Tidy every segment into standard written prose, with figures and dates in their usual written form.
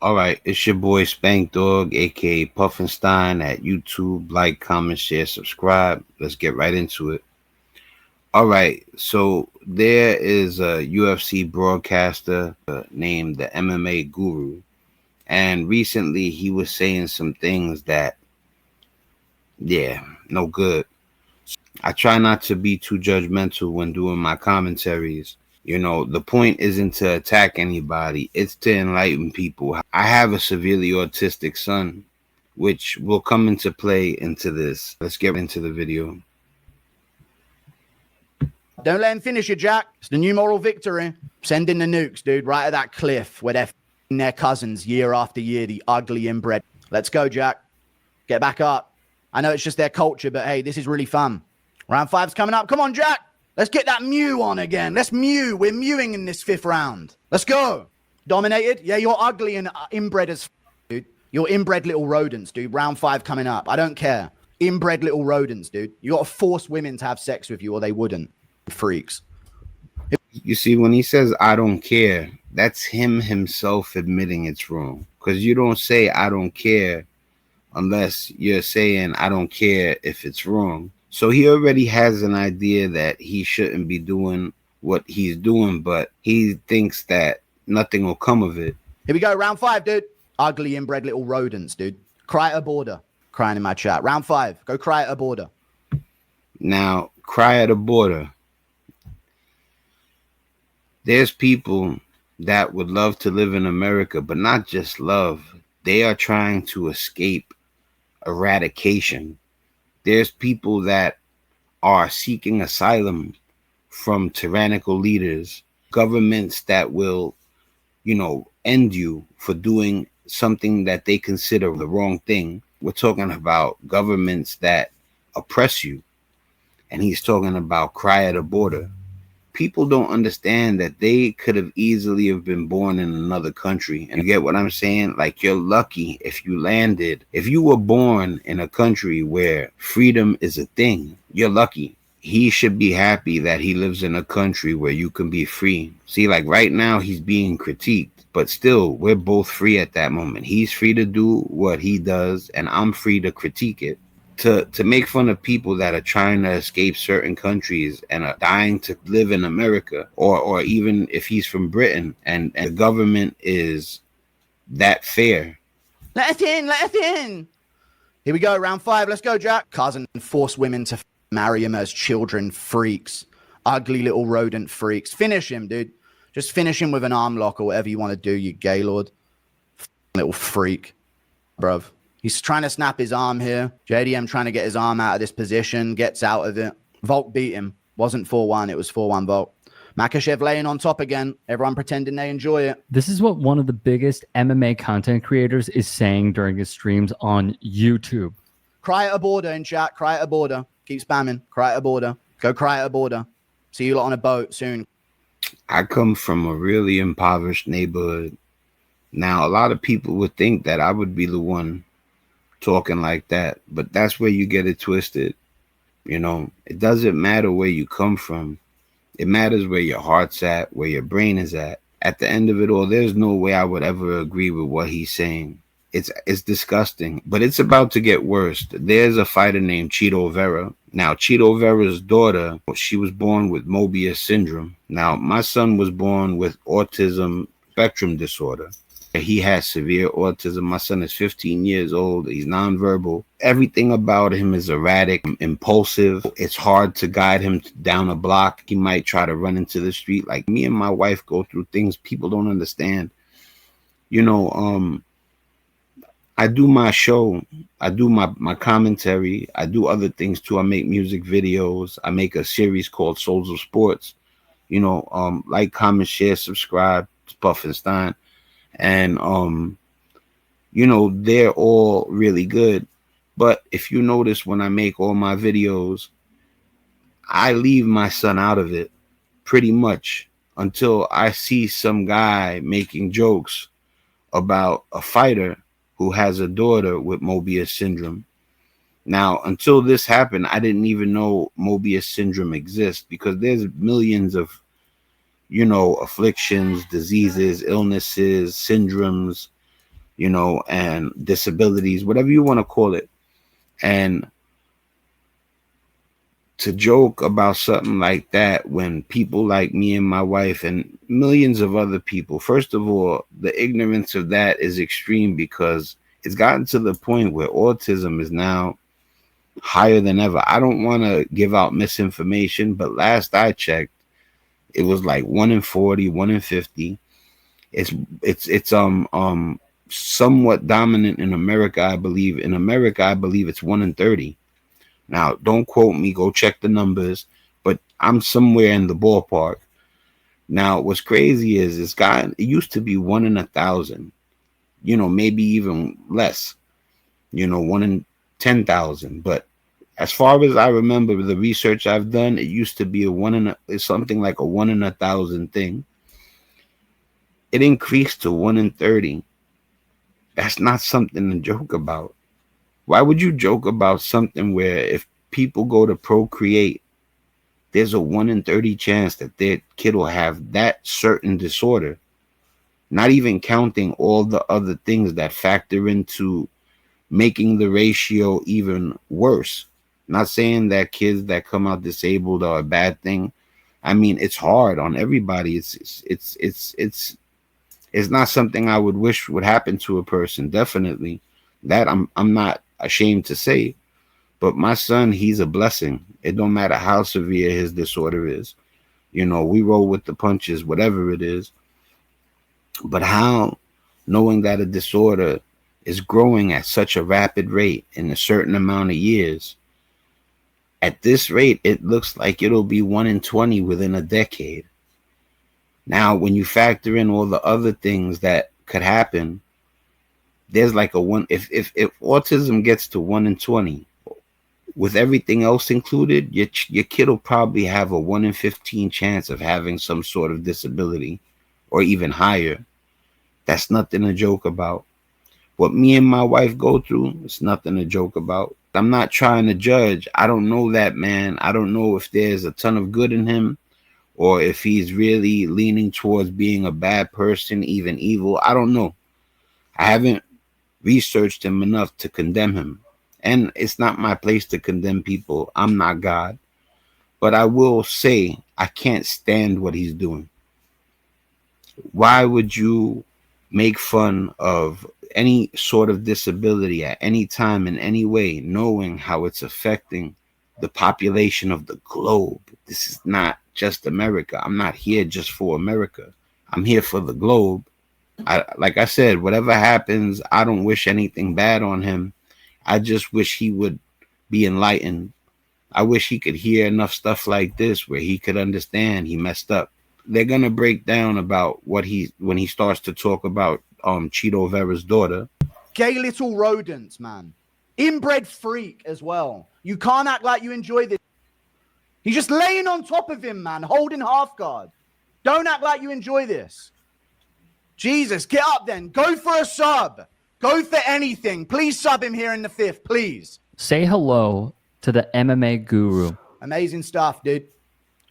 All right, it's your boy Spank Dog, aka Puffinstein at YouTube. Like, comment, share, subscribe. Let's get right into it. All right, so there is a UFC broadcaster named the MMA Guru, and recently he was saying some things that, yeah, no good. I try not to be too judgmental when doing my commentaries. The point isn't to attack anybody, it's to enlighten people. I have a severely autistic son, which will come into play into this. Let's get into the video. Don't let him finish it, Jack. It's the new moral victory. Send in the nukes, dude, right at that cliff where they're their cousins year after year, the ugly inbred. Let's go, Jack. Get back up. I know it's just their culture, but hey, this is really fun. Round 5's coming up. Come on, Jack. Let's get that mew on again. Let's mew. We're mewing in this 5th round. Let's go. Dominated? Yeah, you're ugly and inbred as dude. You're inbred little rodents, dude. Round 5 coming up. I don't care. Inbred little rodents, dude. You got to force women to have sex with you or they wouldn't. Freaks. You see, when he says, I don't care, that's him himself admitting it's wrong. Because you don't say, I don't care, unless you're saying, I don't care if it's wrong. So he already has an idea that he shouldn't be doing what he's doing, but he thinks that nothing will come of it. Here we go, round 5, dude. Ugly inbred little rodents, dude. Cry at a border. Crying in my chat. Round 5, go cry at a border. Now, cry at a border. There's people that would love to live in America, but not just love. They are trying to escape eradication. There's people that are seeking asylum from tyrannical leaders, governments that will, end you for doing something that they consider the wrong thing. We're talking about governments that oppress you. And he's talking about cry at a border. People don't understand that they could have easily have been born in another country. And you get what I'm saying? Like, you're lucky if you landed. If you were born in a country where freedom is a thing, you're lucky. He should be happy that he lives in a country where you can be free. See, like right now, he's being critiqued, but still, we're both free at that moment. He's free to do what he does, and I'm free to critique it. To make fun of people that are trying to escape certain countries and are dying to live in America, or even if he's from Britain and the government is that fair. Let us in, let us in. Here we go, round 5. Let's go, Jack. Cousin force women to marry him as children, freaks. Ugly little rodent freaks. Finish him, dude. Just finish him with an arm lock or whatever you want to do, you gaylord. Little freak, bruv. He's trying to snap his arm here. JDM trying to get his arm out of this position. Gets out of it. Volk beat him. Wasn't 4-1. It was 4-1 Volk. Makachev laying on top again. Everyone pretending they enjoy it. This is what one of the biggest MMA content creators is saying during his streams on YouTube. Cry at a border in chat. Cry at a border. Keep spamming. Cry at a border. Go cry at a border. See you lot on a boat soon. I come from a really impoverished neighborhood. Now, a lot of people would think that I would be the one talking like that, but that's where you get it twisted. It doesn't matter where you come from. It matters where your heart's at, where your brain is at. At the end of it all, there's no way I would ever agree with what he's saying. It's disgusting, but it's about to get worse. There's a fighter named Chito Vera. Now, Chito Vera's daughter, she was born with Mobius syndrome. Now, my son was born with autism spectrum disorder. He has severe autism. My son is 15 years old. He's nonverbal. Everything about him is erratic, impulsive. It's hard to guide him down a block. He might try to run into the street. Like, me and my wife go through things people don't understand. I do my show. I do my commentary. I do other things too. I make music videos. I make a series called Souls of Sports. Like, comment, share, subscribe. It's Puffinstein. And, they're all really good. But if you notice, when I make all my videos, I leave my son out of it pretty much until I see some guy making jokes about a fighter who has a daughter with Mobius syndrome. Now, until this happened, I didn't even know Mobius syndrome exists, because there's millions of afflictions, diseases, illnesses, syndromes, and disabilities, whatever you want to call it. And to joke about something like that when people like me and my wife and millions of other people, first of all, the ignorance of that is extreme because it's gotten to the point where autism is now higher than ever. I don't want to give out misinformation, but last I checked, it was like 1 in 40, 1 in 50. It's somewhat dominant in America, I believe. In America, I believe it's 1 in 30. Now, don't quote me, go check the numbers, but I'm somewhere in the ballpark. Now, what's crazy is it used to be 1 in 1,000, maybe even less, 1 in 10,000. But as far as I remember, the research I've done, it used to be it's something like a 1 in 1,000 thing. It increased to 1 in 30. That's not something to joke about. Why would you joke about something where if people go to procreate, there's a 1 in 30 chance that their kid will have that certain disorder, not even counting all the other things that factor into making the ratio even worse. Not saying that kids that come out disabled are a bad thing. I mean, it's hard on everybody. It's not something I would wish would happen to a person. Definitely, that I'm not ashamed to say. But my son, he's a blessing. It don't matter how severe his disorder is. We roll with the punches, whatever it is. But how, knowing that a disorder is growing at such a rapid rate in a certain amount of years, at this rate, it looks like it'll be 1 in 20 within a decade. Now, when you factor in all the other things that could happen, there's like a one. If autism gets to 1 in 20, with everything else included, your kid will probably have a 1 in 15 chance of having some sort of disability, or even higher. That's nothing to joke about. What me and my wife go through, it's nothing to joke about. I'm not trying to judge. I don't know that man. I don't know if there's a ton of good in him, or if he's really leaning towards being a bad person, even evil. I don't know. I haven't researched him enough to condemn him. And it's not my place to condemn people. I'm not God. But I will say I can't stand what he's doing. Why would you make fun of any sort of disability at any time in any way, knowing how it's affecting the population of the globe? This is not just America. I'm not here just for America. I'm here for the globe. Like I said, whatever happens, I don't wish anything bad on him. I just wish he would be enlightened. I wish he could hear enough stuff like this where he could understand he messed up. They're gonna break down about when he starts to talk about Cheeto Vera's daughter. Gay little rodents, man. Inbred freak as well. You can't act like you enjoy this. He's just laying on top of him, man, holding half guard. Don't act like you enjoy this. Jesus, get up then. Go for a sub. Go for anything. Please sub him here in the 5th, please. Say hello to the MMA guru. Amazing stuff, dude.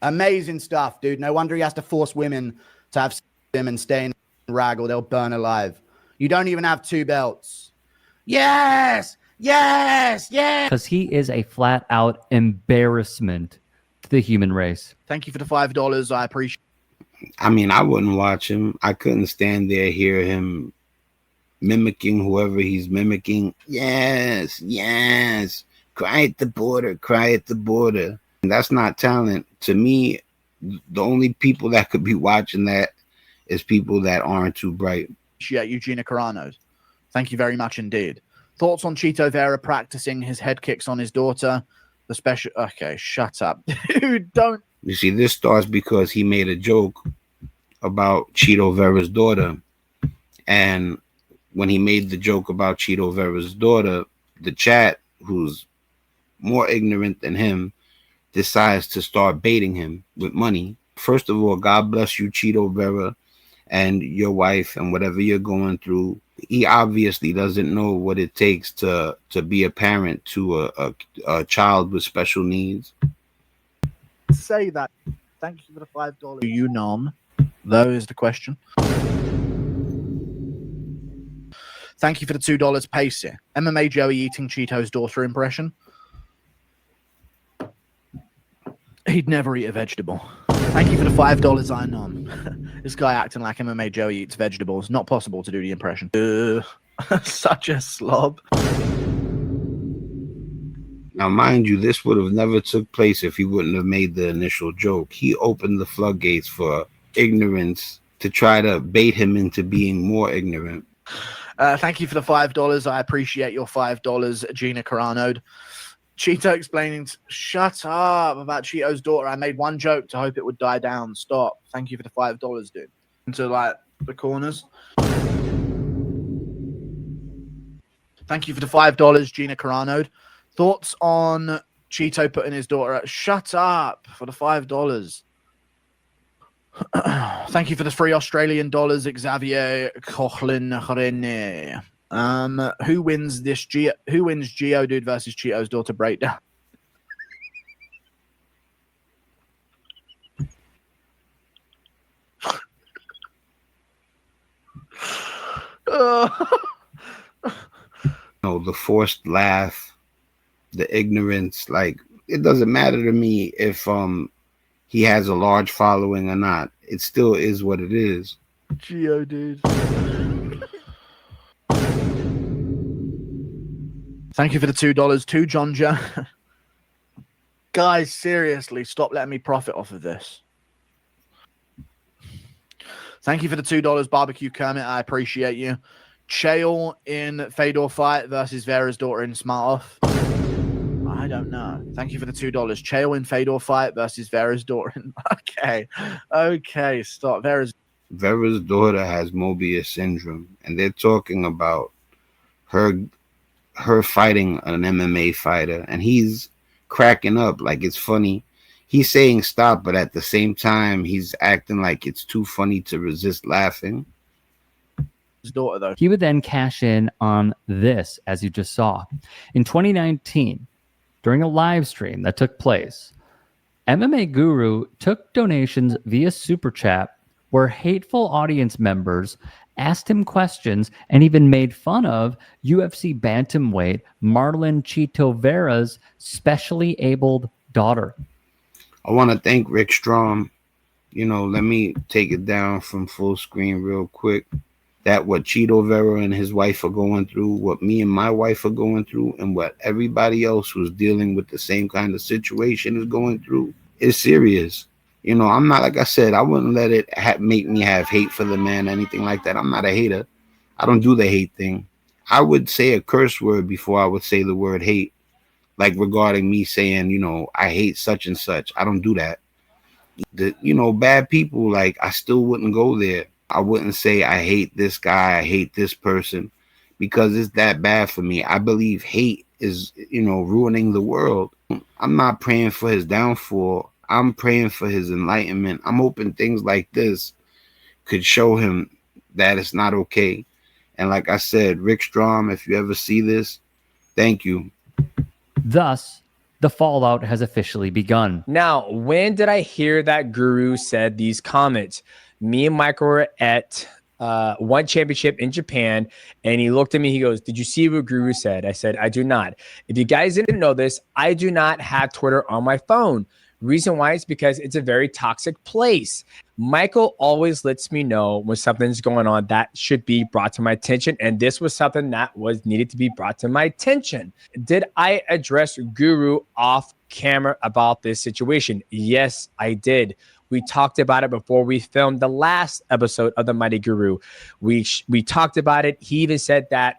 Amazing stuff, dude. No wonder he has to force women to have him and stay in rag or they'll burn alive. You don't even have 2 belts. Yes, yes, yes. Because he is a flat out embarrassment to the human race. Thank you for the $5. I appreciate it. I mean, I wouldn't watch him. I couldn't stand there, hear him mimicking whoever he's mimicking. Yes, yes. Cry at the border, cry at the border. And that's not talent. To me, the only people that could be watching that is people that aren't too bright. Yeah, Eugenia Carano's. Thank you very much indeed. Thoughts on Cheeto Vera practicing his head kicks on his daughter? The special... Okay, shut up. Dude, don't... You see, this starts because he made a joke about Cheeto Vera's daughter. And when he made the joke about Cheeto Vera's daughter, the chat, who's more ignorant than him, decides to start baiting him with money. First of all, God bless you, Cheeto Vera, and your wife, and whatever you're going through. He obviously doesn't know what it takes to be a parent to a child with special needs. Say that. Thank you for the $5. Do you nom? That is the question. Thank you for the $2, Pacey. MMA Joey eating Cheeto's daughter impression. He'd never eat a vegetable. Thank you for the $5, I know. This guy acting like MMA Joey eats vegetables. Not possible to do the impression. Such a slob. Now, mind you, this would have never took place if he wouldn't have made the initial joke. He opened the floodgates for ignorance to try to bait him into being more ignorant. Thank you for the $5. I appreciate your $5, Gina Carano. Cheeto explaining, shut up about Cheeto's daughter. I made one joke to hope it would die down. Stop. Thank you for the $5, dude. Into like the corners. Thank you for the $5, Gina Carano. Thoughts on Cheeto putting his daughter at shut up for the $5. Thank you for the $3 Australian, Xavier Cochlin. Who wins this Geo dude versus Cheeto's daughter breakdown? No, the forced laugh, the ignorance, like it doesn't matter to me if he has a large following or not. It still is what it is. Geo dude. Thank you for the $2 too, John Joe. Guys, seriously, stop letting me profit off of this. Thank you for the $2, Barbecue Kermit. I appreciate you. Chael in Fedor fight versus Vera's daughter in Smart Off. I don't know. Thank you for the $2. Chael in Fedor fight versus Vera's daughter. Okay, stop. Vera's daughter has Mobius syndrome, and they're talking about her fighting an MMA fighter, and he's cracking up like it's funny. He's saying stop, but at the same time, he's acting like it's too funny to resist laughing. His daughter, though. He would then cash in on this, as you just saw. In 2019, during a live stream that took place, MMA Guru took donations via Super Chat where hateful audience members asked him questions and even made fun of UFC bantamweight Marlon Chito Vera's specially abled daughter. I want to thank Rick Strom. Let me take it down from full screen real quick. That what Chito Vera and his wife are going through, what me and my wife are going through, and what everybody else who's dealing with the same kind of situation is going through is serious. I'm not, like I said, I wouldn't let it make me have hate for the man, anything like that. I'm not a hater. I don't do the hate thing. I would say a curse word before I would say the word hate, like regarding me saying, I hate such and such. I don't do that. Bad people, like I still wouldn't go there. I wouldn't say I hate this guy, I hate this person, because it's that bad for me. I believe hate is, ruining the world. I'm not praying for his downfall. I'm praying for his enlightenment. I'm hoping things like this could show him that it's not okay. And like I said, Rick Strom, if you ever see this, thank you. Thus, the fallout has officially begun. Now, when did I hear that Guru said these comments? Me and Michael were at one championship in Japan, and he looked at me. He goes, "Did you see what Guru said?" I said, "I do not." If you guys didn't know this, I do not have Twitter on my phone. Reason why is because it's a very toxic place. Michael always lets me know when something's going on that should be brought to my attention, and this was something that was needed to be brought to my attention. Did I address Guru off camera about this situation? Yes, I did. We talked about it before we filmed the last episode of The Mighty Guru. We talked about it. He even said that,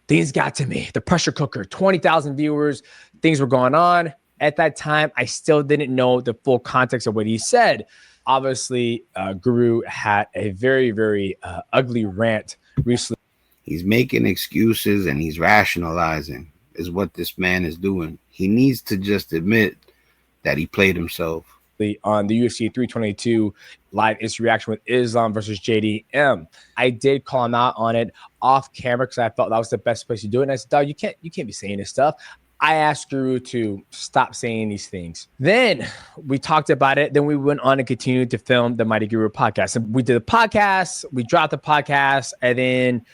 things got to me. The pressure cooker, 20,000 viewers, things were going on. At that time, I still didn't know the full context of what he said. Obviously, Guru had a very, very ugly rant recently. He's making excuses and he's rationalizing is what this man is doing. He needs to just admit that he played himself. On the UFC 322 live instant reaction with Islam versus JDM. I did call him out on it off camera because I felt that was the best place to do it. And I said, dog, you can't be saying this stuff. I asked Guru to stop saying these things. Then we talked about it. Then we went on and continued to film the Mighty Guru podcast. And we did the podcast. We dropped the podcast, and then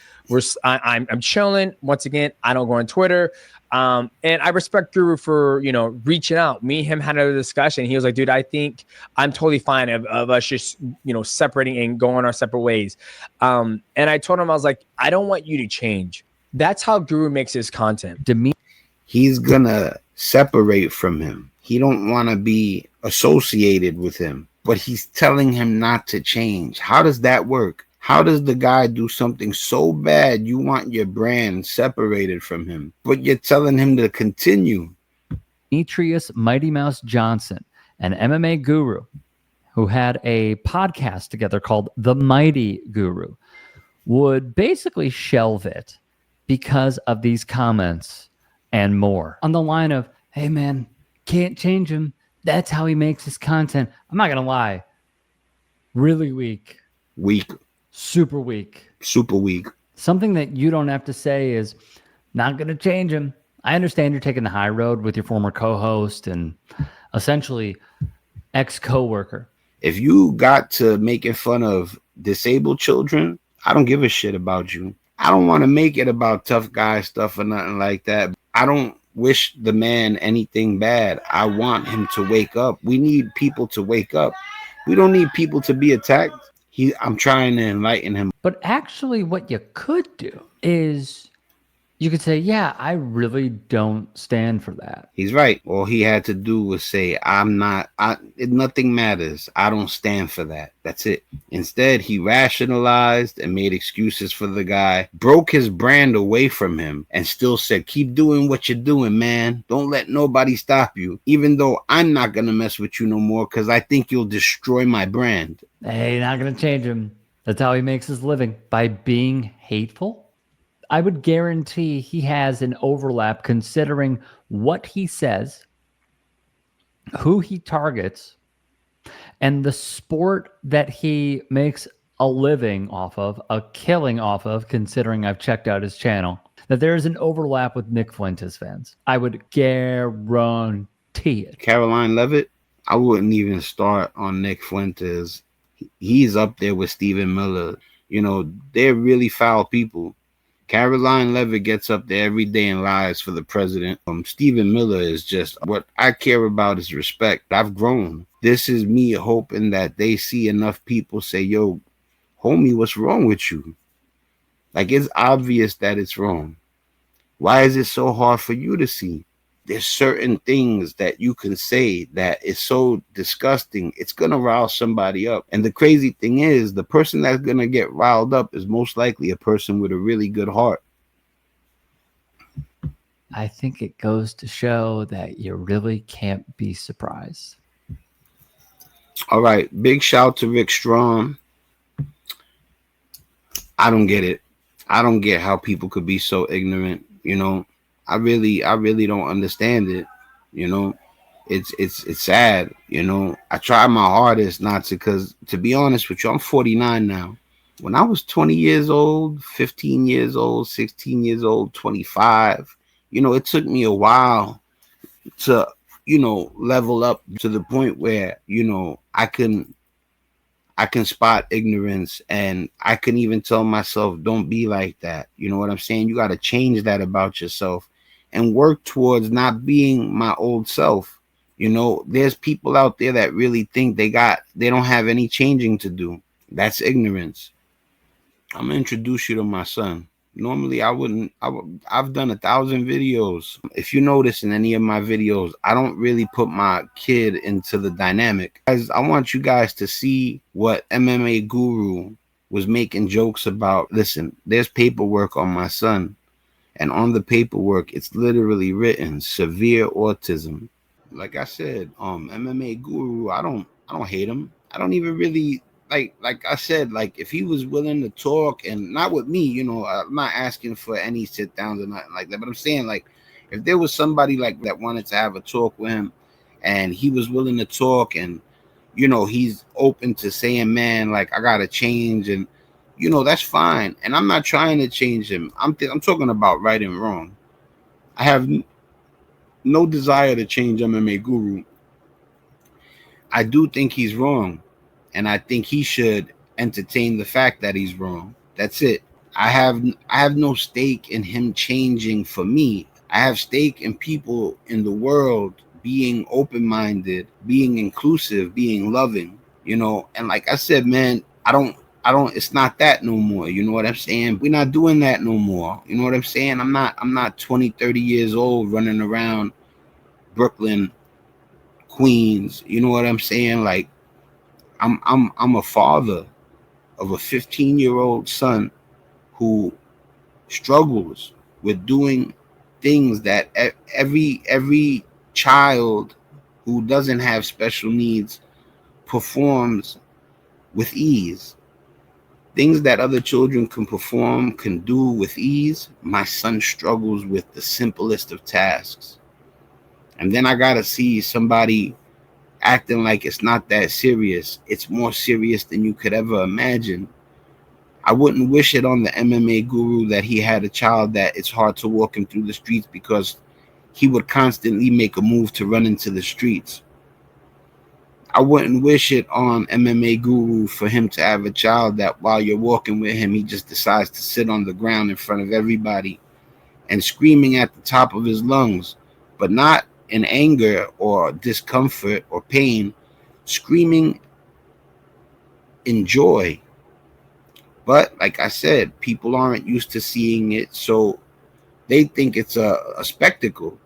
I'm chilling. Once again, I don't go on Twitter. And I respect Guru for, reaching out. Me and him had a discussion. He was like, dude, I think I'm totally fine of us just, separating and going our separate ways. And I told him, I was like, I don't want you to change. That's how Guru makes his content. He's gonna separate from him. He don't want to be associated with him, but he's telling him not to change. How does that work? How does the guy do something so bad you want your brand separated from him, but you're telling him to continue? Demetrius Mighty Mouse Johnson, an MMA guru who had a podcast together called The Mighty Guru, would basically shelve it because of these comments and more. On the line of, hey man, can't change him. That's how he makes his content. I'm not going to lie. Really weak. Weak. Super weak. Super weak. Something that you don't have to say is not going to change him. I understand you're taking the high road with your former co-host and essentially ex-coworker. If you got to making fun of disabled children, I don't give a shit about you. I don't want to make it about tough guy stuff or nothing like that. I don't wish the man anything bad. I want him to wake up. We need people to wake up. We don't need people to be attacked. I'm trying to enlighten him. But actually what you could do is you could say, yeah, I really don't stand for that. He's right. All he had to do was say, nothing matters. I don't stand for that. That's it. Instead, he rationalized and made excuses for the guy, broke his brand away from him, and still said, keep doing what you're doing, man. Don't let nobody stop you. Even though I'm not going to mess with you no more because I think you'll destroy my brand. Hey, not going to change him. That's how he makes his living, by being hateful. I would guarantee he has an overlap considering what he says, who he targets, and the sport that he makes a living off of, a killing off of, considering I've checked out his channel, that there is an overlap with Nick Fuentes fans. I would guarantee it. Caroline Levitt, I wouldn't even start on Nick Fuentes. He's up there with Stephen Miller. They're really foul people. Caroline Levitt gets up there every day and lies for the president. Stephen Miller is just, what I care about is respect. I've grown. This is me hoping that they see enough people say, yo, homie, what's wrong with you? Like, it's obvious that it's wrong. Why is it so hard for you to see? There's certain things that you can say that is so disgusting, it's going to rile somebody up. And the crazy thing is, the person that's going to get riled up is most likely a person with a really good heart. I think it goes to show that you really can't be surprised. All right. Big shout to Rick Strom. I don't get it. I don't get how people could be so ignorant, I really don't understand it. It's sad. I try my hardest not to, because to be honest with you, I'm 49 now. When I was 20 years old, 15 years old, 16 years old, 25, it took me a while to, level up to the point where, I can spot ignorance, and I can even tell myself, don't be like that. You know what I'm saying? You got to change that about yourself and work towards not being my old self. There's people out there that really think they don't have any changing to do. That's ignorance. I'm gonna introduce you to my son. Normally I've done 1,000 videos. If you notice in any of my videos, I don't really put my kid into the dynamic. Guys, I want you guys to see what MMA Guru was making jokes about. Listen, there's paperwork on my son. And on the paperwork, it's literally written severe autism. Like I said, MMA Guru, I don't hate him. I don't even really like I said, like if he was willing to talk, and not with me, I'm not asking for any sit downs or nothing like that. But I'm saying, like, if there was somebody like that wanted to have a talk with him, and he was willing to talk, and he's open to saying, man, like, I gotta change, and that's fine. And I'm not trying to change him. I'm talking about right and wrong. I have no desire to change MMA Guru. I do think he's wrong, and I think he should entertain the fact that he's wrong. That's it. I have no stake in him changing for me. I have stake in people in the world being open-minded, being inclusive, being loving, and like I said, man, I don't it's not that no more. You know what I'm saying? We're not doing that no more. You know what I'm saying? I'm not 20, 30 years old running around Brooklyn, Queens. You know what I'm saying? Like I'm a father of a 15-year-old son who struggles with doing things that every child who doesn't have special needs performs with ease. Things that other children can perform, can do with ease, my son struggles with the simplest of tasks. And then I gotta see somebody acting like it's not that serious. It's more serious than you could ever imagine. I wouldn't wish it on the MMA Guru that he had a child that it's hard to walk him through the streets because he would constantly make a move to run into the streets. I wouldn't wish it on MMA Guru for him to have a child that while you're walking with him, he just decides to sit on the ground in front of everybody and screaming at the top of his lungs, but not in anger or discomfort or pain, screaming in joy. But like I said, people aren't used to seeing it, so they think it's a spectacle.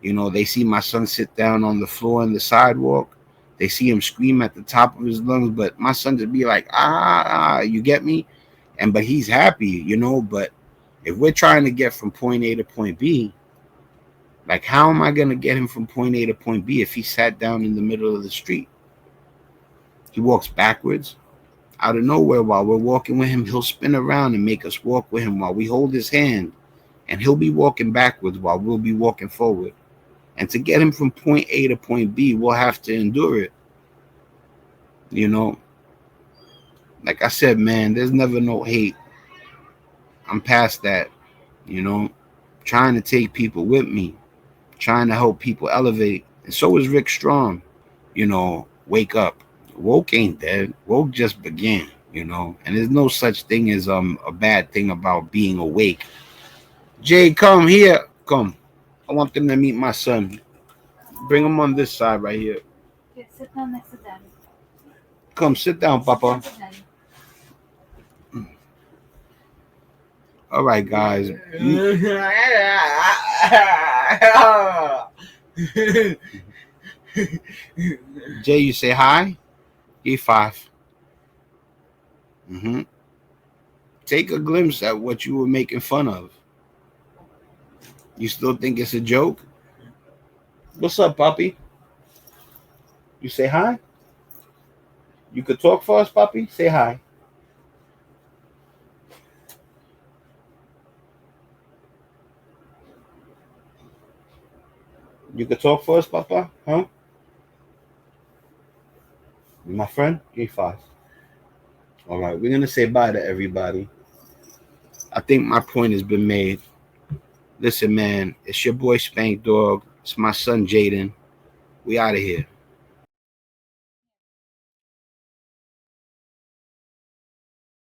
They see my son sit down on the floor on the sidewalk. They see him scream at the top of his lungs, but my son just be like, you get me? But he's happy, But if we're trying to get from point A to point B, like, how am I going to get him from point A to point B if he sat down in the middle of the street? He walks backwards. Out of nowhere, while we're walking with him, he'll spin around and make us walk with him while we hold his hand. And he'll be walking backwards while we'll be walking forward. And to get him from point A to point B, we'll have to endure it. Like I said, man, there's never no hate. I'm past that, trying to take people with me, trying to help people elevate. And so is Rick Strom, wake up. Woke ain't dead. Woke just began, and there's no such thing as a bad thing about being awake. Jay, come here. Come. I want them to meet my son. Bring him on this side right here. Okay, sit down next to Daddy. Come, sit down, Papa. Sit down to Daddy. All right, guys. Jay, you say hi? E5. Take a glimpse at what you were making fun of. You still think it's a joke? What's up, Poppy? You say hi? You could talk for us, Poppy? Say hi. You could talk for us, Papa? Huh? My friend? E5. All right, we're going to say bye to everybody. I think my point has been made. Listen, man, it's your boy Spank Dog. It's my son, Jaden. We out of here.